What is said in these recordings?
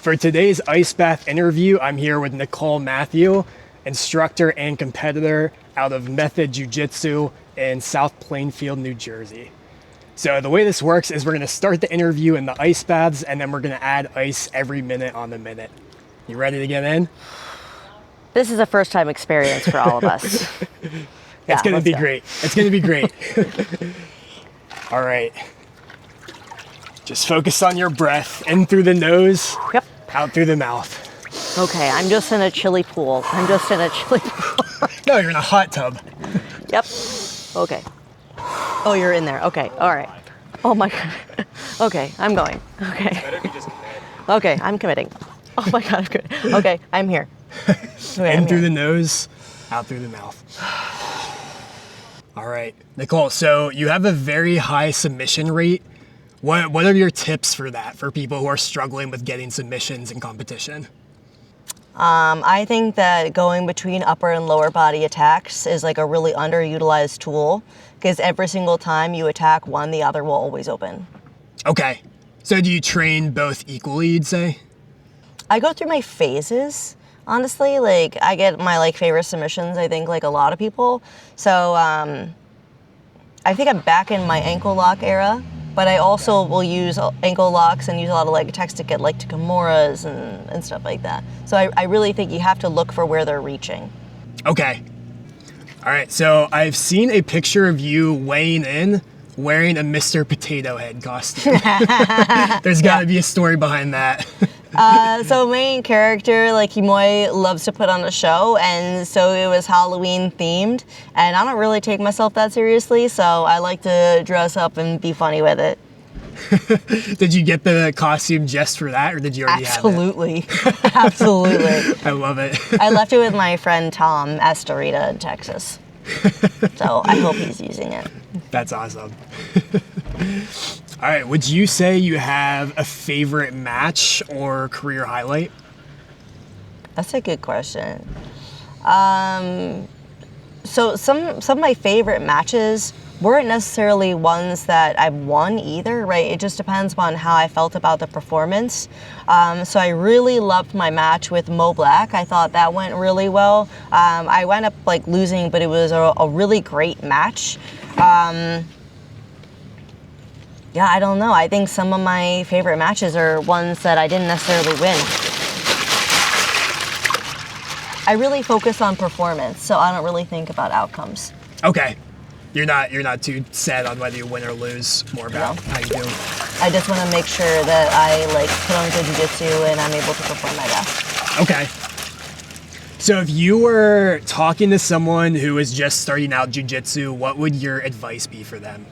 For today's ice bath interview, I'm here with Nicole Mathew, instructor and competitor out of Method Jiu Jitsu in South Plainfield, New Jersey. So the way this works is we're going to start the interview in the ice baths, and then we're going to add ice every minute on the minute. You ready to get in? This is a first-time experience for all of us. It's going to be great. It's going to be great. All right. Just focus on your breath. In through the nose, Yep. out through the mouth. Okay, I'm just in a chilly pool. No, you're in a hot tub. Yep. Okay. Oh, you're in there. Okay. All right. Oh my God. Okay, I'm going. Okay. Okay, I'm committing. Oh my God, I'm good. Okay, I'm here. Okay, In through the nose, out through the mouth. All right, Nicole, so you have a very high submission rate. What are your tips for that, for people who are struggling with getting submissions in competition? I think that going between upper and lower body attacks is like a really underutilized tool, because every single time you attack one, the other will always open. Okay, so do you train both equally, you'd say? I go through my phases, honestly. Like, I get my favorite submissions, I think, like a lot of people. So I think I'm back in my ankle lock era, but I also will use ankle locks and use a lot of leg attacks to get to Kimuras and stuff like that. So I really think you have to look for where they're reaching. Okay. All right, so I've seen a picture of you weighing in wearing a Mr. Potato Head costume. There's got to be a story behind that. So main character, Himoy, loves to put on a show, and so it was Halloween themed, and I don't really take myself that seriously, so I like to dress up and be funny with it. Did you get the costume just for that, or did you already Absolutely. have it? Absolutely. I love it. I left it with my friend Tom Estorita in Texas, so I hope he's using it. That's awesome. All right, would you say you have a favorite match or career highlight? That's a good question. So some of my favorite matches weren't necessarily ones that I've won either, right? It just depends on how I felt about the performance. So I really loved my match with Mo Black. I thought that went really well. I wound up losing, but it was a really great match. Yeah, I don't know. I think some of my favorite matches are ones that I didn't necessarily win. I really focus on performance, so I don't really think about outcomes. Okay. You're not too sad on whether you win or lose, more about how you do. I just want to make sure that I put on good jiu-jitsu and I'm able to perform my best. Okay. So if you were talking to someone who is just starting out jiu-jitsu, what would your advice be for them?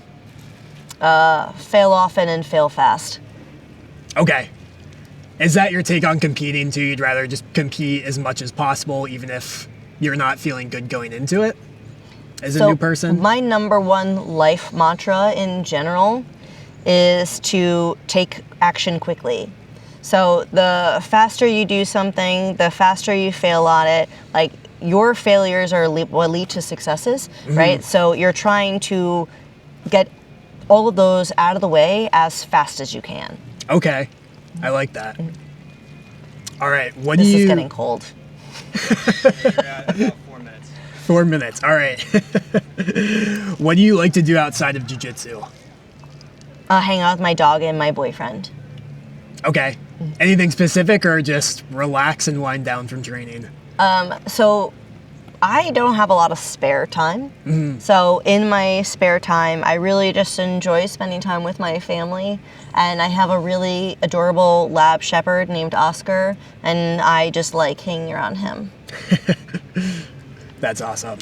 Fail often and fail fast. Okay. Is that your take on competing too? You'd rather just compete as much as possible, even if you're not feeling good going into it as a new person? My number one life mantra in general is to take action quickly. So the faster you do something, the faster you fail on it, your failures are what lead to successes, right? So you're trying to get all of those out of the way as fast as you can. Okay, I like that. All right, This is getting cold. About 4 minutes. 4 minutes, all right. What do you like to do outside of jiu-jitsu? Hang out with my dog and my boyfriend. Okay, anything specific or just relax and wind down from training? So I don't have a lot of spare time. So in my spare time, I really just enjoy spending time with my family. And I have a really adorable lab shepherd named Oscar, and I just like hanging around him. That's awesome.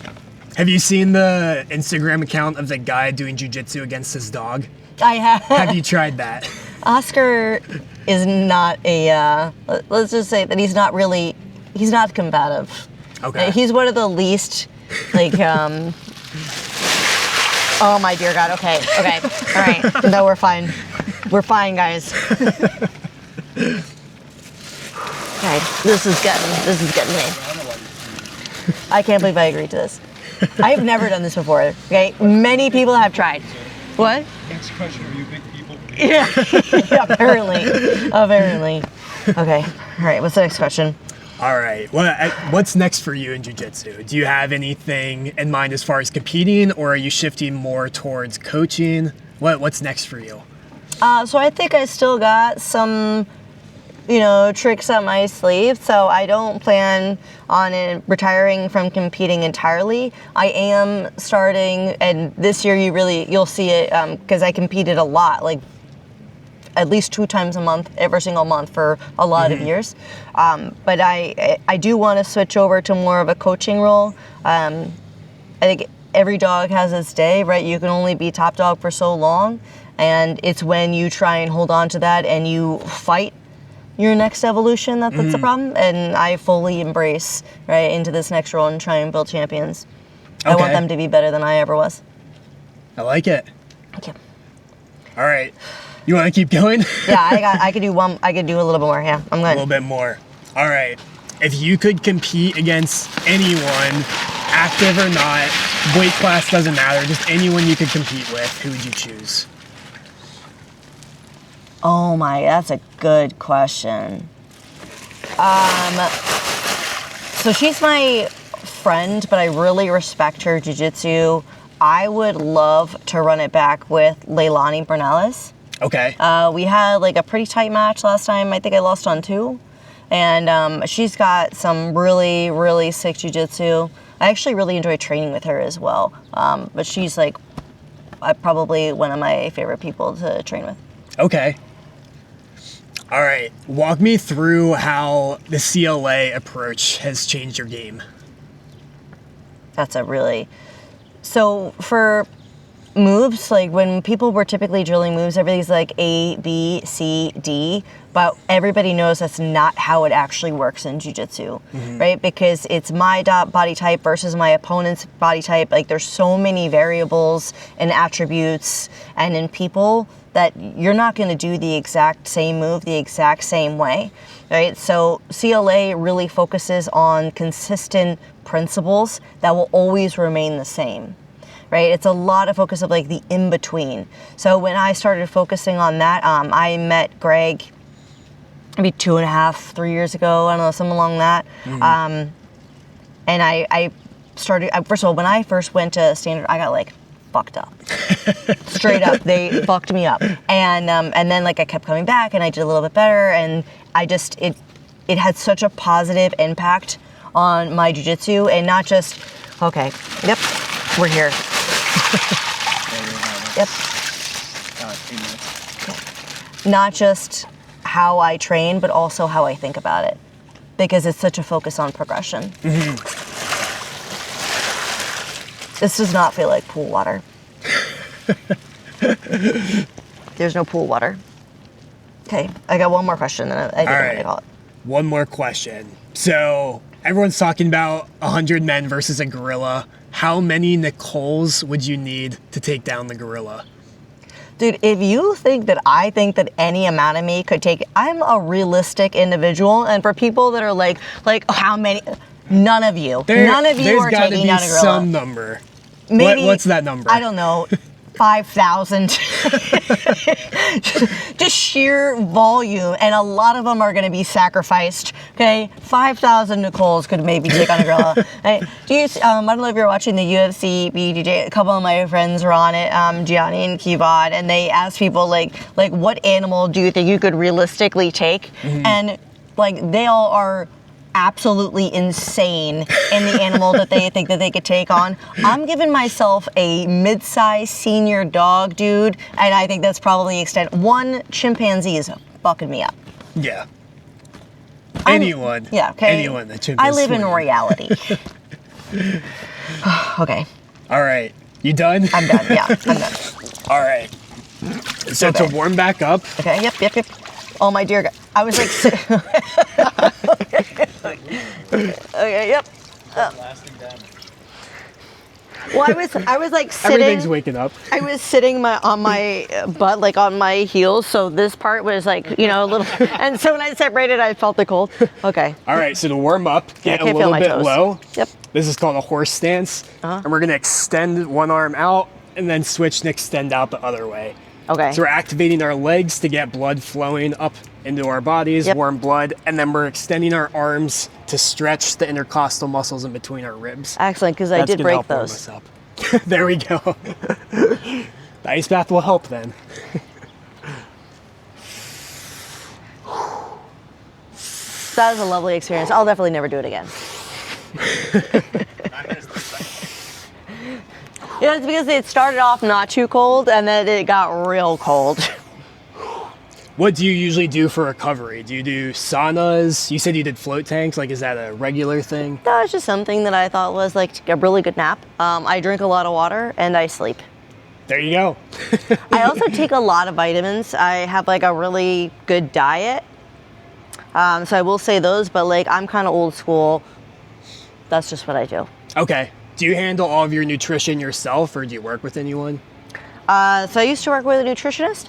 Have you seen the Instagram account of the guy doing jiu-jitsu against his dog? I have. Have you tried that? Oscar is not let's just say that he's not combative. Okay. He's one of the least, oh my dear God, okay, all right, no, we're fine. We're fine, guys. Okay, this is getting me. I can't believe I agreed to this. I've never done this before, okay? Many people have tried. What? Next question, are you big people? Yeah, yeah, apparently. Okay, all right, what's the next question? All right. What's next for you in jiu-jitsu? Do you have anything in mind as far as competing, or are you shifting more towards coaching? What's next for you? So I think I still got some, tricks up my sleeve. So I don't plan on retiring from competing entirely. I am starting, and this year you'll see it because I competed a lot, like at least 2 times a month, every single month for a lot of years. But I do want to switch over to more of a coaching role. I think every dog has its day, right? You can only be top dog for so long. And it's when you try and hold on to that and you fight your next evolution that's the problem. And I fully embrace right into this next role and try and build champions. I want them to be better than I ever was. I like it. Thank you. All right. You want to keep going? Yeah, I could do one. I could do a little bit more. Yeah, I'm A good. little bit more. All right. If you could compete against anyone, active or not, weight class doesn't matter, just anyone you could compete with, who would you choose? Oh my, that's a good question. So she's my friend, but I really respect her jiu-jitsu. I would love to run it back with Leilani Bernales. Okay. We had like a pretty tight match last time. I think I lost on 2. And she's got some really, really sick jiu-jitsu. I actually really enjoy training with her as well. But she's like probably one of my favorite people to train with. Okay. All right. Walk me through how the CLA approach has changed your game. That's a really... So for moves, like when people were typically drilling moves, everything's like A, B, C, D, but everybody knows that's not how it actually works in jiu-jitsu, right? Because it's my body type versus my opponent's body type. Like there's so many variables and attributes and in people that you're not going to do the exact same move the exact same way, right? So CLA really focuses on consistent principles that will always remain the same. Right? It's a lot of focus of like the in-between. So when I started focusing on that, I met Greg maybe 2.5, 3 years ago, I don't know, something along that. And I started, first of all, when I first went to Standard, I got like fucked up. Straight up, they fucked me up. And then like I kept coming back and I did a little bit better and I just, it had such a positive impact on my jiu-jitsu and not just, okay, yep, we're here. Yep. 2 minutes. Not just how I train, but also how I think about it. Because it's such a focus on progression. This does not feel like pool water. There's no pool water. Okay, I got one more question, then I didn't really call it. One more question. So everyone's talking about 100 men versus a gorilla. How many Nicoles would you need to take down the gorilla? Dude, if you think that I think that any amount of me could take, I'm a realistic individual, and for people that are like how many, none of you are taking down a gorilla. There's got to be some number. Maybe, what's that number? I don't know. 5,000. Just sheer volume, and a lot of them are going to be sacrificed. Okay, 5,000 Nicoles could maybe take on a gorilla. Right? I don't know if you're watching the UFC BJJ. A couple of my friends were on it, Gianni and Kivad, and they asked people like what animal do you think you could realistically take? And like they all are absolutely insane in the animal that they think that they could take on. I'm giving myself a mid-sized senior dog, dude, and I think that's probably the extent. One chimpanzee is fucking me up. Yeah. Anyone. Yeah, okay. Anyone that chimpanzee. I live in reality. Okay. All right. You done? I'm done. Yeah, I'm done. All right. So Okay. to warm back up. Okay, yep. Oh my dear God. I was like, okay, yep. Lasting damage. Well, I was like sitting. Everything's waking up. I was sitting on my butt, like on my heels, so this part was like, a little. And so when I separated, I felt the cold. Okay. All right. So to warm up, get a can't feel little my bit toes. low. Yep. This is called a horse stance. And we're going to extend one arm out and then switch and extend out the other way. Okay. So we're activating our legs to get blood flowing up into our bodies, Yep. warm blood, and then we're extending our arms to stretch the intercostal muscles in between our ribs. Excellent, because I That's did gonna break help warm those. us up. There we go. The ice bath will help then. That was a lovely experience. I'll definitely never do it again. Yeah, it's because it started off not too cold and then it got real cold. What do you usually do for recovery? Do you do saunas? You said you did float tanks. Like, is that a regular thing? That was just something that I thought was like a really good nap. I drink a lot of water and I sleep. There you go. I also take a lot of vitamins. I have like a really good diet. So I will say those, but like I'm kind of old school. That's just what I do. Okay. Do you handle all of your nutrition yourself, or do you work with anyone? So I used to work with a nutritionist.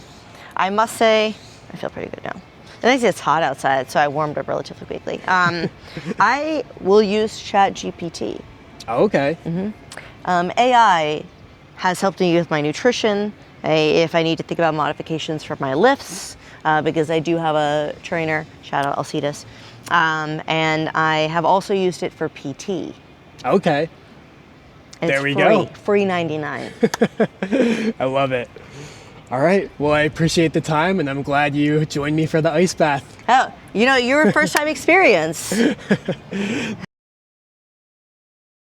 I must say, I feel pretty good now. I think it's hot outside, so I warmed up relatively quickly. I will use ChatGPT. Oh, okay. AI has helped me with my nutrition, if I need to think about modifications for my lifts, because I do have a trainer, shout out Alcides, and I have also used it for PT. Okay. It's There we free, go. Free 99. I love it. All right. Well, I appreciate the time, and I'm glad you joined me for the ice bath. Oh, you know, your first time experience.